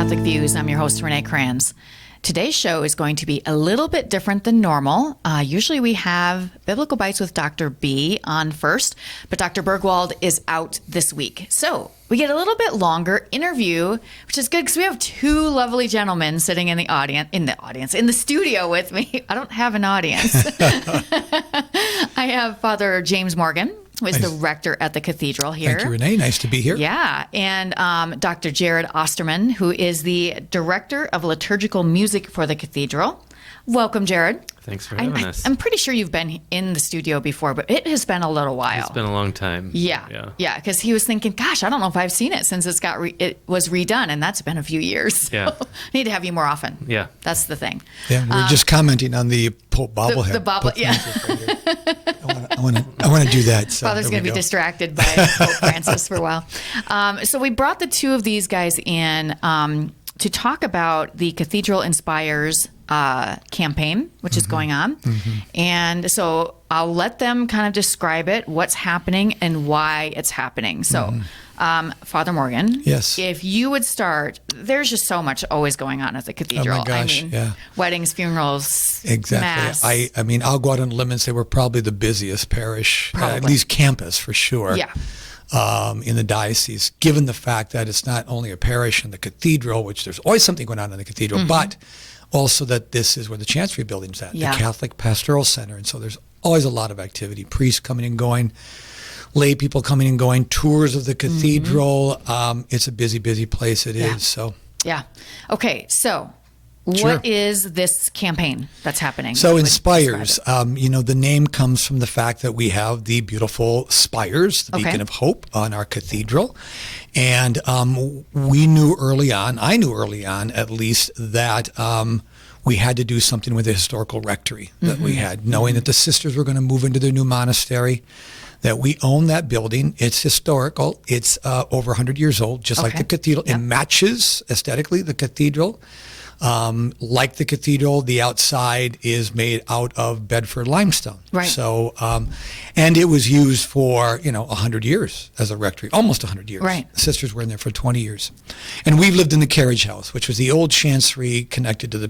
Catholic Views. I'm your host, Renee Kranz. Today's show is going to be a little bit different than normal. Usually we have Biblical Bites with Dr. B on first, but Dr. Bergwald is out this week. So we get a little bit longer interview, which is good because we have two lovely gentlemen sitting in the studio with me. I don't have an audience. I have Father James Morgan, who is the rector at the cathedral here. Thank you, Renee. Nice to be here. Yeah. And Dr. Jared Ostermann, who is the director of liturgical music for the cathedral. Welcome, Jared. Thanks for having us. I'm pretty sure you've been in the studio before, but it has been a little while. It's been a long time. Yeah. Because he was thinking, gosh, I don't know if I've seen it since it was redone, and that's been a few years. Yeah. So, need to have you more often. Yeah. That's the thing. Yeah, we were just commenting on the Pope bobblehead. The bobble, yeah. I want to do that. So Father's going to be distracted by Pope Francis for a while. So we brought the two of these guys in to talk about the Cathedral Inspires campaign, which is going on. Mm-hmm. And so I'll let them kind of describe it, what's happening, and why it's happening. So, Father Morgan, yes, if you would start, there's just so much always going on at the cathedral. Oh my gosh, weddings, funerals, exactly. Mass. I mean, I'll go out on a limb and say we're probably the busiest parish, at least campus for sure. Yeah. In the diocese, given the fact that it's not only a parish and the cathedral, which there's always something going on in the cathedral, but also that this is where the Chancery building's at, the Catholic Pastoral Center. And so there's always a lot of activity, priests coming and going, lay people coming and going, tours of the cathedral. It's a busy, busy place. It is. So. Yeah. Okay. So what is this campaign that's happening? So Inspires, the name comes from the fact that we have the beautiful spires, the beacon of hope on our cathedral. And I knew early on at least, that we had to do something with the historical rectory that we had, knowing that the sisters were going to move into their new monastery, that we own that building. It's historical. It's over 100 years old, just like the cathedral. Yep. It matches aesthetically the cathedral. Like the cathedral, the outside is made out of Bedford limestone. Right. So, and it was used for, 100 years as a rectory, almost 100 years. Right. The sisters were in there for 20 years. And we've lived in the carriage house, which was the old chancery connected to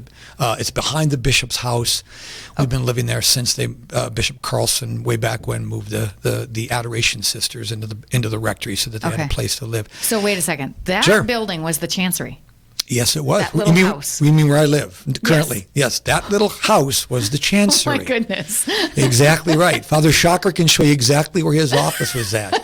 it's behind the bishop's house. We've been living there since Bishop Carlson, way back when, moved the adoration sisters into the rectory so that they had a place to live. So wait a second. That building was the chancery. Yes, it was. That little house. You mean where I live currently? Yes, that little house was the chancery. Oh, my goodness. Exactly right. Father Shocker can show you exactly where his office was at.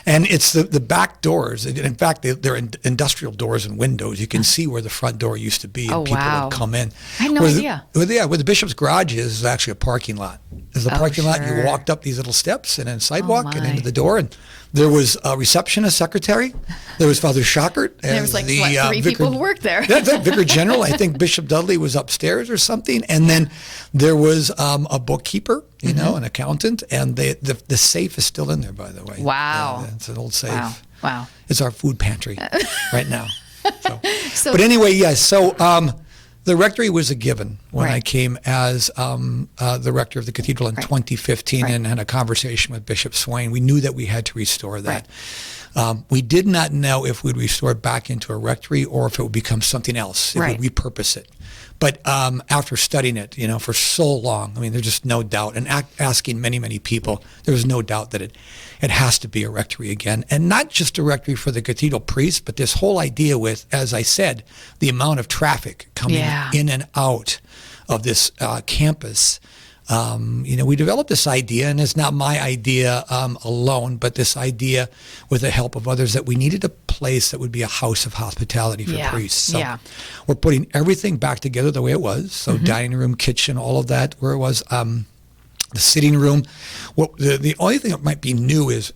And it's the back doors. In fact, they're industrial doors and windows. You can see where the front door used to be, and people would come in. I had no idea. Where the bishop's garage is actually a parking lot. There's a parking lot. You walked up these little steps and then sidewalk and into the door. And there was a receptionist, secretary. There was Father Shockert. There was three people who worked there. The Vicar General. I think Bishop Dudley was upstairs or something. And then there was a bookkeeper, an accountant. And the safe is still in there, by the way. Wow. It's an old safe. Wow. It's our food pantry right now. But anyway, yes. So the rectory was a given when I came as the rector of the cathedral in 2015 and had a conversation with Bishop Swain. We knew that we had to restore that. We did not know if we'd restore it back into a rectory or if it would become something else, if we'd repurpose it. But after studying it, for so long, I mean, there's just no doubt, and asking many, many people, there was no doubt that it has to be a rectory again. And not just a rectory for the cathedral priests, but this whole idea with, as I said, the amount of traffic coming in and out of this campus. We developed this idea, and it's not my idea alone, but this idea with the help of others, that we needed a place that would be a house of hospitality for priests. So we're putting everything back together the way it was. So dining room, kitchen, all of that, where it was. The sitting room. Well, the only thing that might be new is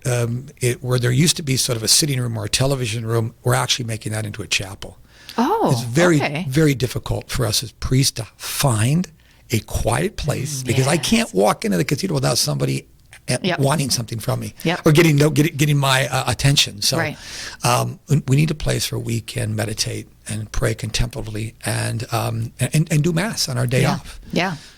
where there used to be sort of a sitting room or a television room, we're actually making that into a chapel. Oh, it's very, very difficult for us as priests to find a quiet place because I can't walk into the cathedral without somebody wanting something from me or getting my attention. So we need a place where we can meditate and pray contemplatively and do Mass on our day off.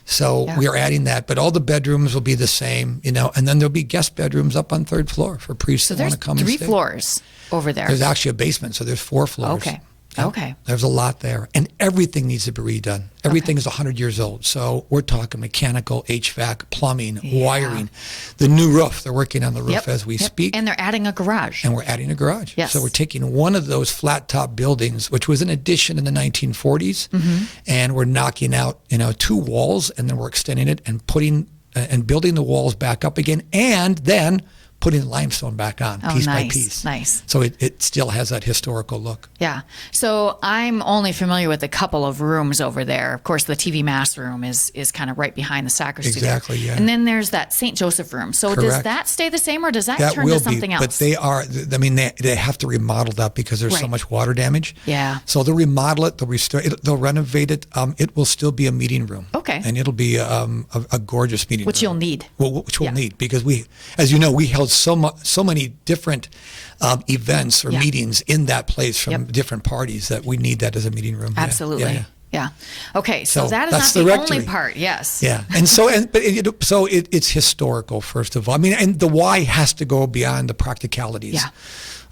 So we are adding that, but all the bedrooms will be the same, and then there'll be guest bedrooms up on 3rd floor for priests that want to come and stay. So there's 3 floors over there. There's actually a basement, so there's 4 floors. Okay. Yep. Okay. There's a lot there. And everything needs to be redone. Everything is 100 years old. So we're talking mechanical, HVAC, plumbing, wiring. The new roof, they're working on the roof as we speak. And they're adding a garage. And we're adding a garage. Yes. So we're taking one of those flat top buildings, which was an addition in the 1940s, and we're knocking out, 2 walls, and then we're extending it and putting and building the walls back up again, and then putting limestone back on piece by piece. Nice. So it still has that historical look. Yeah. So I'm only familiar with a couple of rooms over there. Of course, the TV Mass room is kind of right behind the sacristy. Exactly, there. yeah. And then there's that St. Joseph room. So does that stay the same, or does that turn to something else? But they are, they have to remodel that because there's so much water damage. Yeah. So they'll remodel it, they'll restore it, they'll renovate it. It will still be a meeting room. Okay. And it'll be a gorgeous meeting room. Which you'll need. Well, which we'll need, because we, as you know, we held so many different events or meetings in that place from different parties that we need that as a meeting room. Absolutely. Yeah. Okay. So that is that's not the rectory. only part. Yes. Yeah. And so, it's historical, first of all. I mean, and the why has to go beyond the practicalities. Yeah.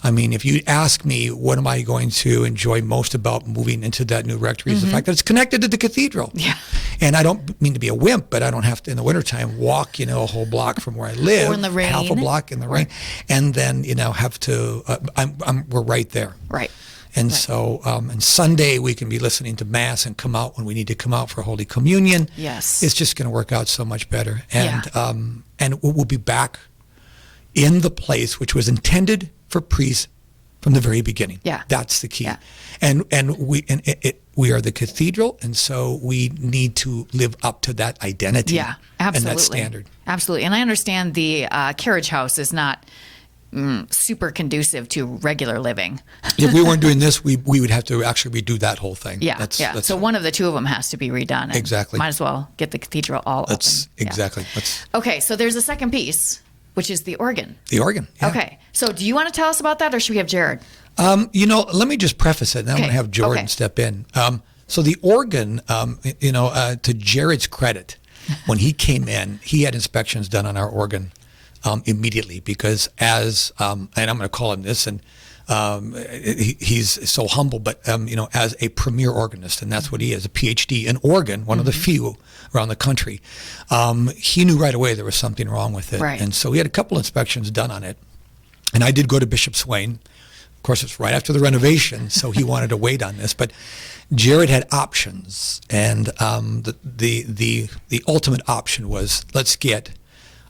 I mean, if you ask me, what am I going to enjoy most about moving into that new rectory is the fact that it's connected to the cathedral. Yeah. And I don't mean to be a wimp, but I don't have to, in the wintertime, walk, a whole block from where I live. Or in the rain. Half a block in the rain. And then, have to, we're right there. Right. And so, and Sunday we can be listening to Mass and come out when we need to come out for Holy Communion. Yes. It's just going to work out so much better. And, and we'll be back in the place which was intended for priests from the very beginning. Yeah. That's the key. Yeah. And we are the cathedral, and so we need to live up to that identity. Yeah, absolutely. And that standard. Absolutely. And I understand the carriage house is not super conducive to regular living. If we weren't doing this, we would have to actually redo that whole thing. Yeah. So one of the two of them has to be redone. Exactly. Might as well get the cathedral all open. Exactly. Okay. So there's a second piece, which is the organ. The organ. Yeah. Okay. So do you want to tell us about that, or should we have Jared? Let me just preface it, and I'm going to have Jordan step in. So the organ, to Jared's credit, when he came in, he had inspections done on our organ immediately, because and I'm going to call him this, and he's so humble, but as a premier organist, and that's what he is, a PhD in organ, one of the few around the country. He knew right away there was something wrong with it, right. And so we had a couple inspections done on it, and I did go to Bishop Swain. Of course, it's right after the renovation, so he wanted to wait on this, but Jared had options, and the ultimate option was, let's get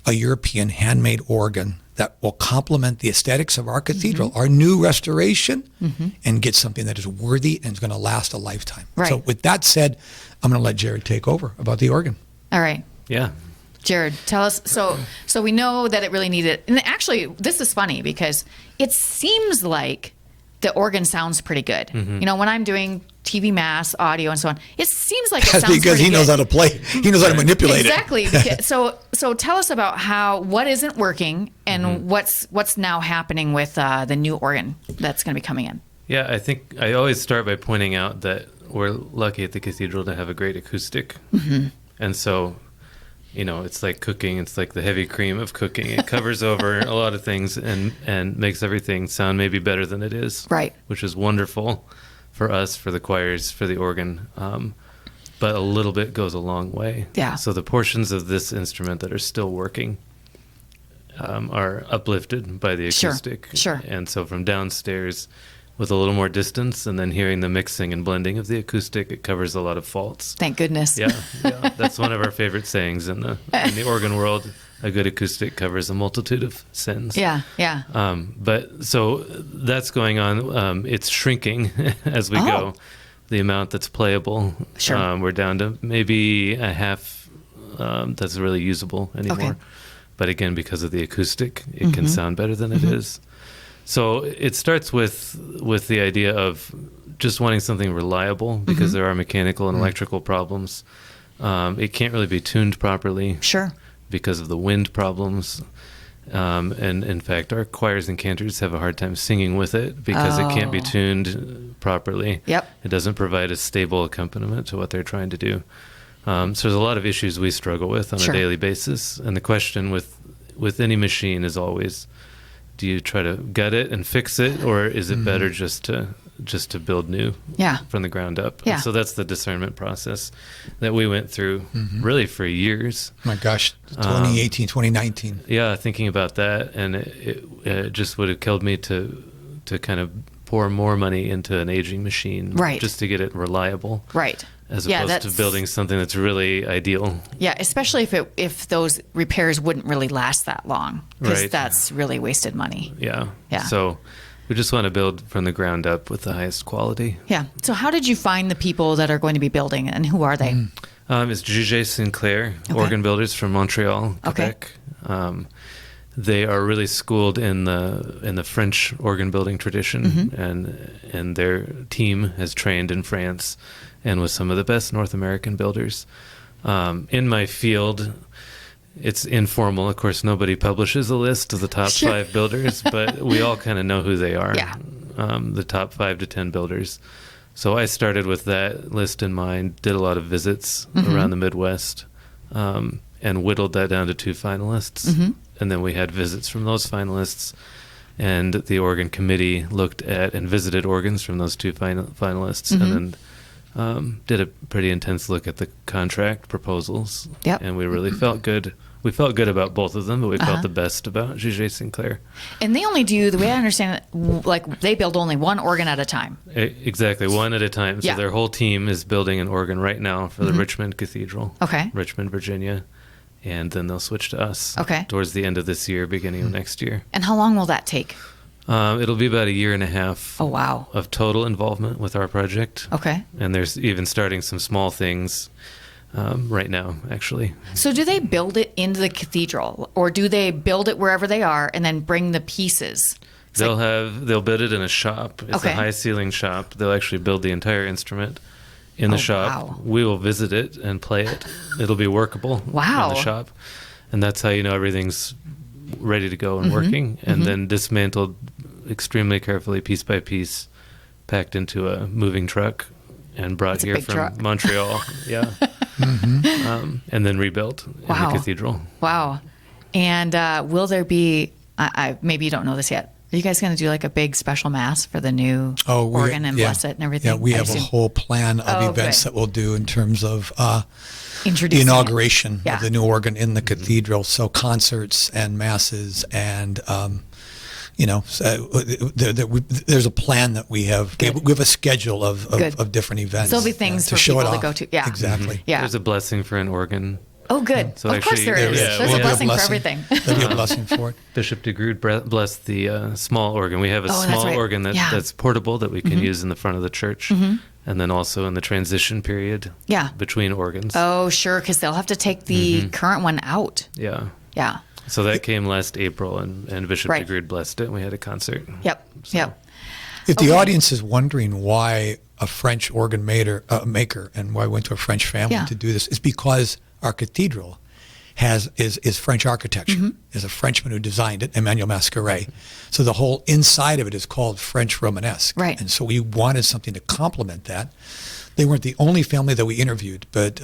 a European handmade organ that will complement the aesthetics of our cathedral, our new restoration, and get something that is worthy and is going to last a lifetime. Right. So with that said, I'm going to let Jared take over about the organ. All right. Yeah. Jared, tell us. So we know that it really needed. And actually, this is funny because it seems like the organ sounds pretty good. When I'm doing TV Mass, audio, and so on, it seems like it sounds because pretty he knows good. how to play. He knows how to manipulate exactly. So tell us about what isn't working and what's now happening with the new organ that's going to be coming in. Yeah, I think I always start by pointing out that we're lucky at the cathedral to have a great acoustic. And so, it's like cooking. It's like the heavy cream of cooking. It covers over a lot of things and makes everything sound maybe better than it is. Right. Which is wonderful for us, for the choirs, for the organ. But a little bit goes a long way. Yeah. So the portions of this instrument that are still working are uplifted by the acoustic. Sure. And so from downstairs, with a little more distance, and then hearing the mixing and blending of the acoustic, it covers a lot of faults. Thank goodness. Yeah. That's one of our favorite sayings in the organ world. A good acoustic covers a multitude of sins. Yeah. But so that's going on. It's shrinking as we go. The amount that's playable. Sure. We're down to maybe a half that's really usable anymore. Okay. But again, because of the acoustic, it can sound better than it is. So it starts with the idea of just wanting something reliable, because there are mechanical and electrical problems. It can't really be tuned properly. Sure. Because of the wind problems. And in fact, our choirs and cantors have a hard time singing with it because it can't be tuned properly. Yep. It doesn't provide a stable accompaniment to what they're trying to do. So there's a lot of issues we struggle with on a daily basis. And the question with any machine is always, do you try to gut it and fix it, or is it better just to just to build new from the ground up. Yeah. And so that's the discernment process that we went through really for years. My gosh, 2018, 2019. Yeah, thinking about that, and it just would have killed me to kind of pour more money into an aging machine, just to get it reliable, as opposed to building something that's really ideal. Yeah, especially if those repairs wouldn't really last that long, because that's really wasted money. Yeah. So we just want to build from the ground up with the highest quality. Yeah. So how did you find the people that are going to be building, and who are they? It's J.J. Sinclair, organ builders from Montreal, Quebec. They are really schooled in the French organ building tradition, and their team has trained in France and with some of the best North American builders. In my field, it's informal. Of course, nobody publishes a list of the top 5 builders, but we all kind of know who they are, the top 5 to 10 builders. So I started with that list in mind, did a lot of visits around the Midwest, and whittled that down to 2 finalists. And then we had visits from those finalists, and the organ committee looked at and visited organs from those 2 finalists, and then did a pretty intense look at the contract proposals. And we really felt good. We felt good about both of them, but we felt the best about J.J. Sinclair. And they only do, the way I understand it, like they build only one organ at a time. Exactly, one at a time. So their whole team is building an organ right now for the Richmond Cathedral, Richmond, Virginia. And then they'll switch to us towards the end of this year, beginning of next year. And how long will that take? It'll be about 1.5 years of total involvement with our project. And there's even starting some small things right now, actually. So do they build it into the cathedral, or do they build it wherever they are and then bring the pieces? They'll build it in a shop. It's a high ceiling shop. They'll actually build the entire instrument in the shop. We will visit it and play it. It'll be workable in the shop. And that's how you know everything's ready to go and working. And then dismantled extremely carefully, piece by piece, packed into a moving truck and brought here from Montreal. And then rebuilt in the cathedral. And will there be, maybe you don't know this yet, are you guys going to do like a big special mass for the new organ and bless it and everything? Yeah, we have a whole plan of events that we'll do in terms of the inauguration of the new organ in the cathedral. So concerts and masses and, there's a plan that we have. We have a schedule of different events. So there'll be things for people to go to. Yeah, exactly. Yeah. There's a blessing for an organ. Oh, good. So of course there is. There's a blessing for everything. There'll be a blessing for it. Bishop DeGrood blessed the small organ. We have a small organ that's portable that we can use in the front of the church. And then also in the transition period between organs. Oh, sure, because they'll have to take the current one out. Yeah. So that came last April, and Bishop DeGrood blessed it, and we had a concert. If the audience is wondering why a French organ maker and why I went to a French family to do this, it's because our cathedral is French architecture. Is a Frenchman who designed it, Emmanuel Mascaret. So the whole inside of it is called French Romanesque. And so we wanted something to complement that. They weren't the only family that we interviewed, but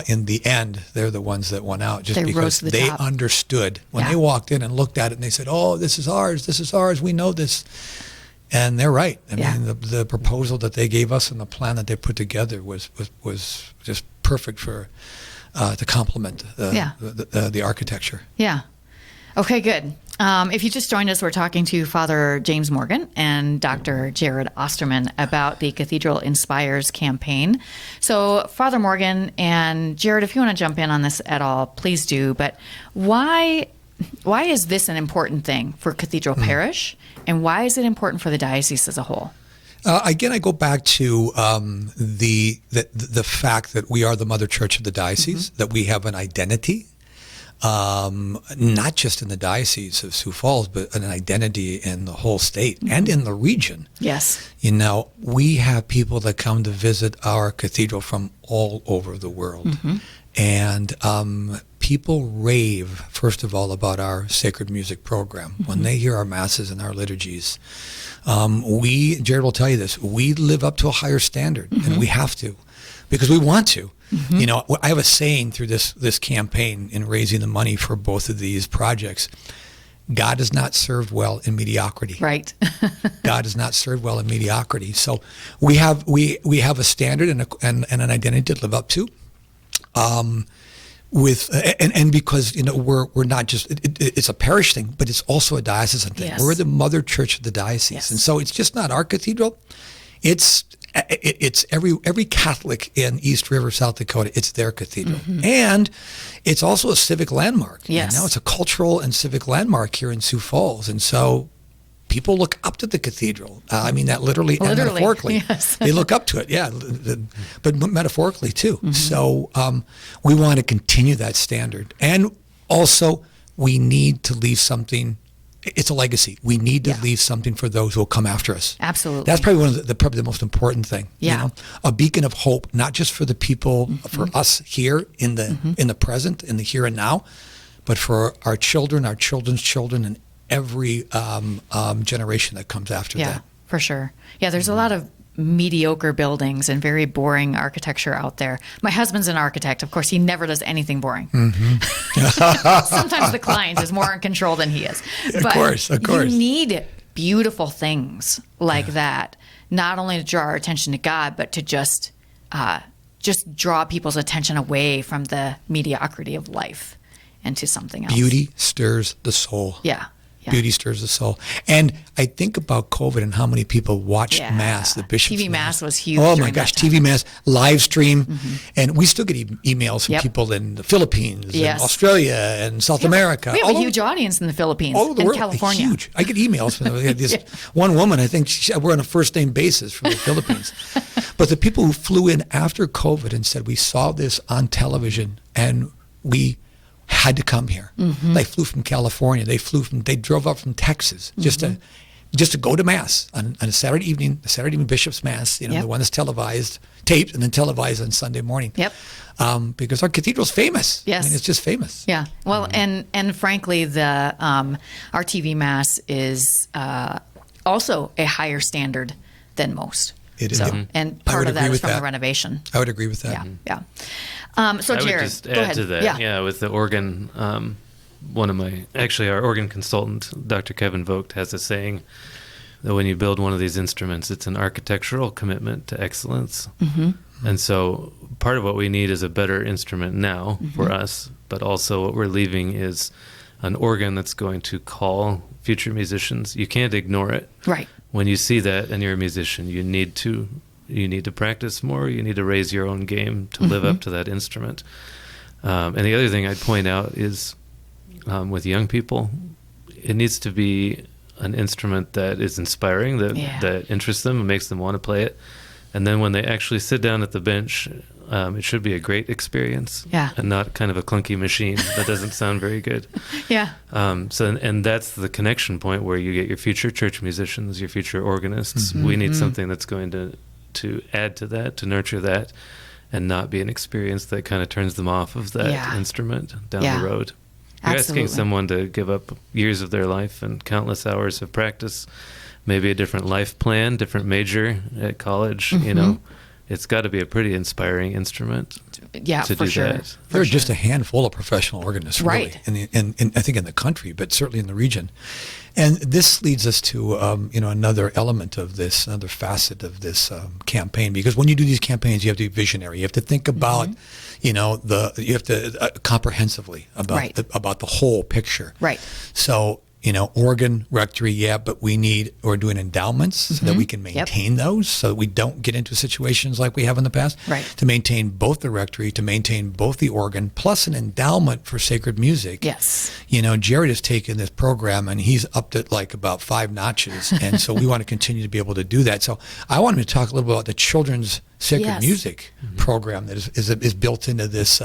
in the end, they're the ones that won out just because they understood. When they walked in and looked at it and they said, oh, this is ours, we know this. And they're right. I mean, the proposal that they gave us and the plan that they put together was just perfect for to complement the architecture. Okay, good. If you just joined us, we're talking to Father James Morgan and Dr. Jared Ostermann about the Cathedral Inspires campaign. So, Father Morgan and Jared, if you want to jump in on this at all, please do. But why is this an important thing for Cathedral Parish, and why is it important for the diocese as a whole? Again, I go back to the fact that we are the mother church of the diocese, that we have an identity. Not just in the Diocese of Sioux Falls, but an identity in the whole state and in the region. Yes. We have people that come to visit our cathedral from all over the world. And people rave, first of all, about our sacred music program. When they hear our masses and our liturgies, Jared will tell you this, we live up to a higher standard, and we have to, because we want to. I have a saying through this campaign in raising the money for both of these projects. God is not served well in mediocrity. Right. God is not served well in mediocrity. So we have a standard and an identity to live up to. And because we're not just it's a parish thing, but it's also a diocesan thing. Yes. We're the mother church of the diocese, Yes. and so it's just not our cathedral. It's every Catholic in East River, South Dakota. It's their cathedral, and it's also a civic landmark. Yes. It's a cultural and civic landmark here in Sioux Falls, and so people look up to the cathedral. I mean that literally and metaphorically. Yes. They look up to it, but metaphorically too. So we want to continue that standard. And also, we need to leave something. It's a legacy. We need to leave something for those who will come after us. Absolutely. That's probably one of probably the most important thing. Yeah. A beacon of hope, not just for the people, for us here in the present, in the here and now, but for our children, our children's children, and every generation that comes after that. Yeah, for sure. Yeah, there's a lot of mediocre buildings and very boring architecture out there. My husband's an architect. Of course, he never does anything boring. Sometimes the client is more in control than he is. Of course. You need beautiful things like that, not only to draw our attention to God, but to just draw people's attention away from the mediocrity of life and to something else. Beauty stirs the soul. Yeah. Beauty stirs the soul. And I think about COVID and how many people watched Mass, the Bishop's TV Mass was huge. Oh my during gosh, that time. TV Mass, live stream. And we still get emails from people in the Philippines and Australia and South America. We have a huge audience in the Philippines, all over the in world. California. Huge. I get emails from this one woman, I think we're on a first name basis from the Philippines. But the people who flew in after COVID and said, we saw this on television and we had to come here. They flew from California. They drove up from Texas just to go to Mass on a Saturday evening, the Saturday evening Bishop's Mass, the one that's televised, taped, and then televised on Sunday morning. Yep. Because our cathedral's famous. Yes. I mean, it's just famous. Yeah. Well, and frankly, the our TV Mass is also a higher standard than most. It is. So, and part of that is from the renovation. I would agree with that. Yeah. So I Jared, would just go add ahead. to that. Yeah, with the organ, our organ consultant, Dr. Kevin Vogt, has a saying that when you build one of these instruments, it's an architectural commitment to excellence. And so part of what we need is a better instrument now for us, but also what we're leaving is an organ that's going to call future musicians. You can't ignore it. Right. When you see that and you're a musician, you need to practice more. You need to raise your own game to live up to that instrument. And the other thing I'd point out is with young people, it needs to be an instrument that is inspiring, that interests them and makes them want to play it. And then when they actually sit down at the bench, it should be a great experience and not kind of a clunky machine that doesn't sound very good. Yeah. And that's the connection point where you get your future church musicians, your future organists. We need something that's going to add to that, to nurture that, and not be an experience that kind of turns them off of that instrument down the road. You're asking someone to give up years of their life and countless hours of practice, maybe a different life plan, different major at college, it's got to be a pretty inspiring instrument to do that. There are just a handful of professional organists, really, in I think in the country, but certainly in the region. And this leads us to another element of this, another facet of this campaign. Because when you do these campaigns, you have to be visionary. You have to think about, you have to comprehensively about the whole picture. Right. So. Organ, rectory, but we're doing endowments so that we can maintain those so that we don't get into situations like we have in the past. Right. To maintain both the rectory, to maintain both the organ, plus an endowment for sacred music. Yes. Jared has taken this program and he's upped it like about 5 notches. And so we want to continue to be able to do that. So I wanted to talk a little bit about the children's sacred music program that is built into this,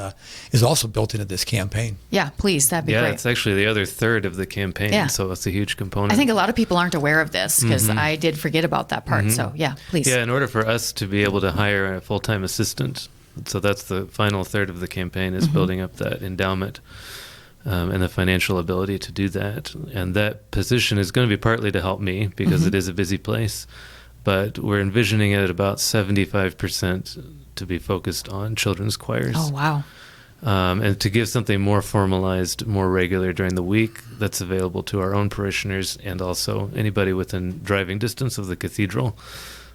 is also built into this campaign. Yeah, please, that'd be great. Yeah, it's actually the other third of the campaign, so it's a huge component. I think a lot of people aren't aware of this because I did forget about that part. So yeah, please. Yeah, in order for us to be able to hire a full-time assistant, so that's the final third of the campaign, is building up that endowment and the financial ability to do that. And that position is going to be partly to help me because it is a busy place. But we're envisioning it at about 75% to be focused on children's choirs. Oh, wow. And to give something more formalized, more regular during the week that's available to our own parishioners and also anybody within driving distance of the cathedral.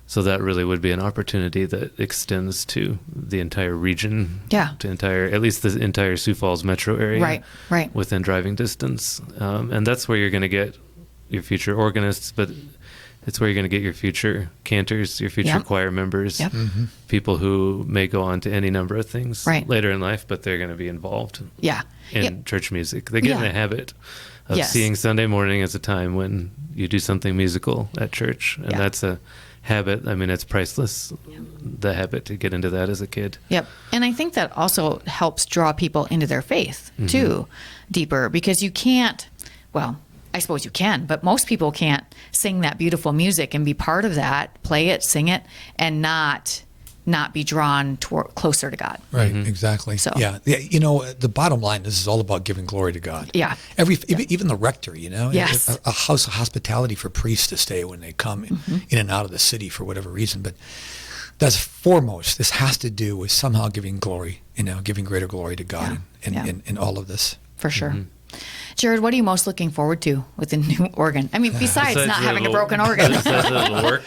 So that really would be an opportunity that extends to the entire region, at least the entire Sioux Falls metro area, right, within driving distance. And that's where you're going to get your future organists, but it's where you're going to get your future cantors, your future choir members, people who may go on to any number of things later in life, but they're going to be involved in church music. They get in the habit of seeing Sunday morning as a time when you do something musical at church, and that's a habit. I mean, it's priceless, the habit to get into that as a kid. Yep. And I think that also helps draw people into their faith, too, deeper, because you can't, well, I suppose you can, but most people can't sing that beautiful music and be part of that, play it, sing it, and not be drawn closer to God. Right, exactly. So, you know, the bottom line, this is all about giving glory to God. Yeah. Even the rectory, you know, a house of hospitality for priests to stay when they come in and out of the city for whatever reason. But that's foremost. This has to do with somehow giving glory, you know, giving greater glory to God in all of this. For sure. Jared, what are you most looking forward to with the new organ? I mean, besides not having a broken organ. Besides it'll work.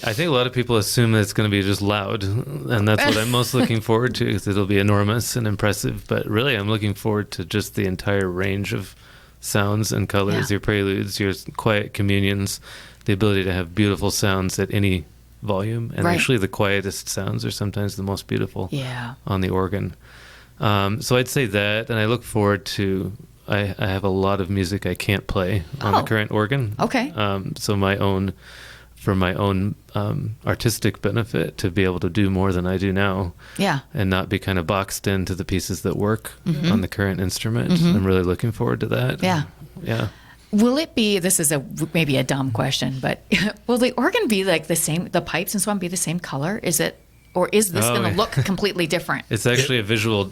I think a lot of people assume that it's going to be just loud, and that's what I'm most looking forward to, because it'll be enormous and impressive. But really, I'm looking forward to just the entire range of sounds and colors, your preludes, your quiet communions, the ability to have beautiful sounds at any volume. And actually, the quietest sounds are sometimes the most beautiful on the organ. So I'd say that, and I look forward to, I have a lot of music I can't play on the current organ. Okay. So for my own artistic benefit, to be able to do more than I do now. Yeah. And not be kind of boxed into the pieces that work on the current instrument. I'm really looking forward to that. Yeah. Yeah. Will it be, this is maybe a dumb question, but will the organ be like the same, the pipes and so on be the same color? Is it? Or is this going to look completely different? It's actually a visual,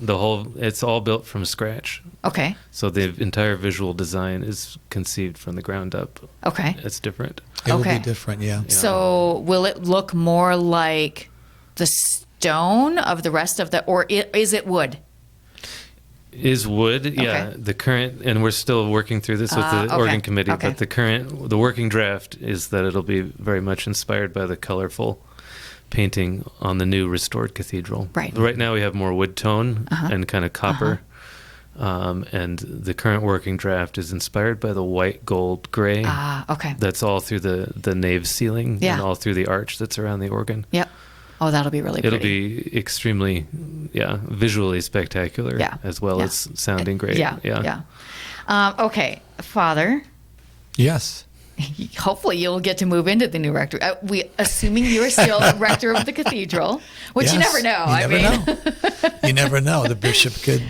it's all built from scratch. Okay. So the entire visual design is conceived from the ground up. Okay. It's different. It will be different, yeah. So will it look more like the stone of the rest of or is it wood? Is wood, yeah. The current, and we're still working through this with the organ committee, but the working draft is that it'll be very much inspired by the colorful painting on the new restored cathedral. Right now we have more wood tone and kind of copper. And the current working draft is inspired by the white, gold, gray. That's all through the nave ceiling and all through the arch that's around the organ. Yep. Oh, that'll be really pretty. It'll be extremely, visually spectacular as well as sounding great. Okay, Father. Yes. Hopefully you'll get to move into the new rectory. Assuming you are still rector of the cathedral, which you never know. You never know. The bishop could,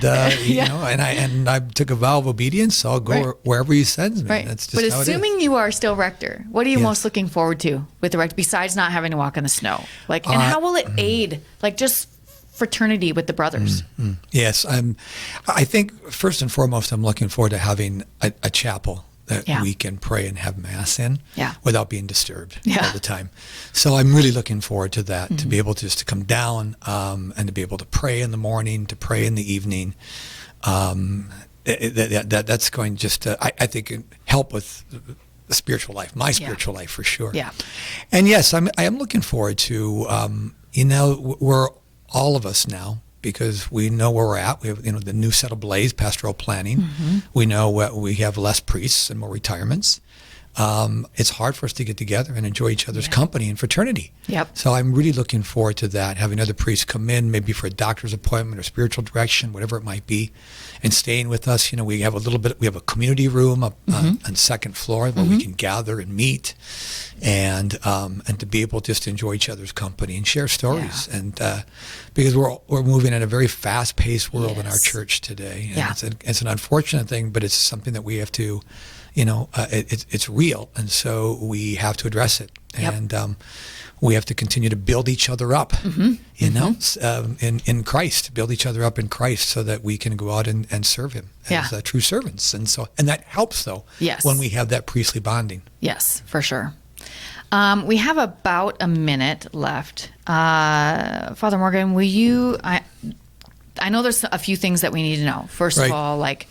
you know, and I took a vow of obedience, so I'll go wherever he sends me. That's just but assuming you are still rector, what are you most looking forward to with the rector, besides not having to walk in the snow? Like, and how will it aid, like, just fraternity with the brothers? Yes, I think first and foremost, I'm looking forward to having a chapel that we can pray and have Mass in without being disturbed all the time. So I'm really looking forward to that, to be able to come down and to be able to pray in the morning, to pray in the evening. That's going just to, I think, help with the spiritual life, my spiritual life for sure. Yeah. And yes, I am looking forward to, you know, we're all of us now, because we know where we're at. We have, you know, the new set of blaze, pastoral planning. We know we have less priests and more retirements. It's hard for us to get together and enjoy each other's company and fraternity. So I'm really looking forward to that, having other priests come in, maybe for a doctor's appointment or spiritual direction, whatever it might be, and staying with us. You know, we have a community room up on the second floor where we can gather and meet, and to be able just to enjoy each other's company and share stories. And because we're moving in a very fast-paced world in our church today, and it's an unfortunate thing, but it's something that we have to, you know, it's real, and so we have to address it, and we have to continue to build each other up, you know, in Christ, build each other up in Christ, so that we can go out and serve Him as true servants, and that helps though when we have that priestly bonding. Yes, for sure. We have about a minute left. Father Morgan, will you I know there's a few things that we need to know. First Right. of all, like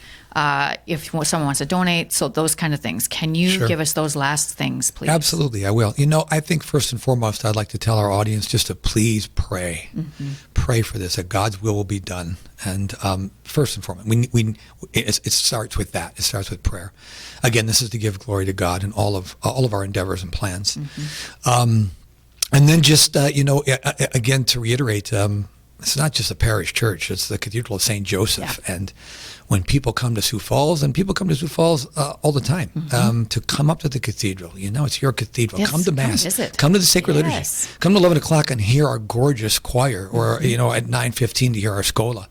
if someone wants to donate, so those kind of things. Can you Sure. give us those last things, please? Absolutely, I will. I think first and foremost, I'd like to tell our audience just to please pray. Pray for this, that God's will be done. And first and foremost, it starts with that. It starts with prayer. Again, this is to give glory to God in all of our endeavors and plans. And then just, again, to reiterate, it's not just a parish church. It's the Cathedral of Saint Joseph. Yeah. And when people come to Sioux Falls, and people come to Sioux Falls all the time, to come up to the cathedral, it's your cathedral. Yes, come to come Mass. visit. Come to the Sacred Liturgy. Yes. Come to 11 o'clock and hear our gorgeous choir, or, at 9:15 to hear our Schola.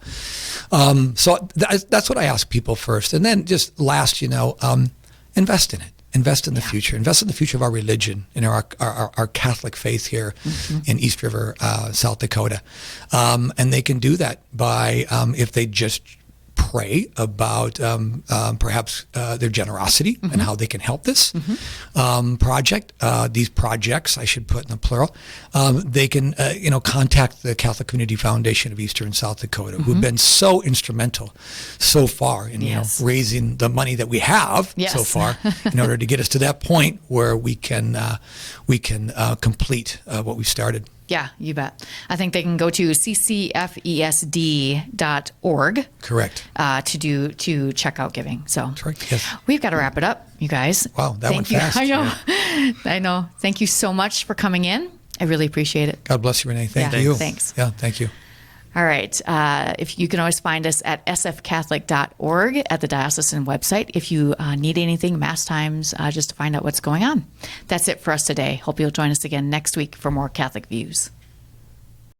So that's what I ask people first. And then just last, invest in it. Invest in the future. Invest in the future of our religion, in our Catholic faith here in East River, South Dakota. And they can do that by, if they just pray about perhaps their generosity and how they can help this project. These projects, I should put in the plural. They can, contact the Catholic Community Foundation of Eastern South Dakota, who've been so instrumental so far in raising the money that we have so far in order to get us to that point where we can complete what we started. Yeah, you bet. I think they can go to ccfesd.org. Correct. To check out giving. So That's right. Yes. We've got to wrap it up, you guys. Wow, that went Thank you. fast. I know. I know. Thank you so much for coming in. I really appreciate it. God bless you, Renee. Thank Yeah, you. thanks. Yeah, thank you. All right. If you can always find us at sfcatholic.org at the diocesan website. If you need anything, Mass times, just to find out what's going on. That's it for us today. Hope you'll join us again next week for more Catholic Views.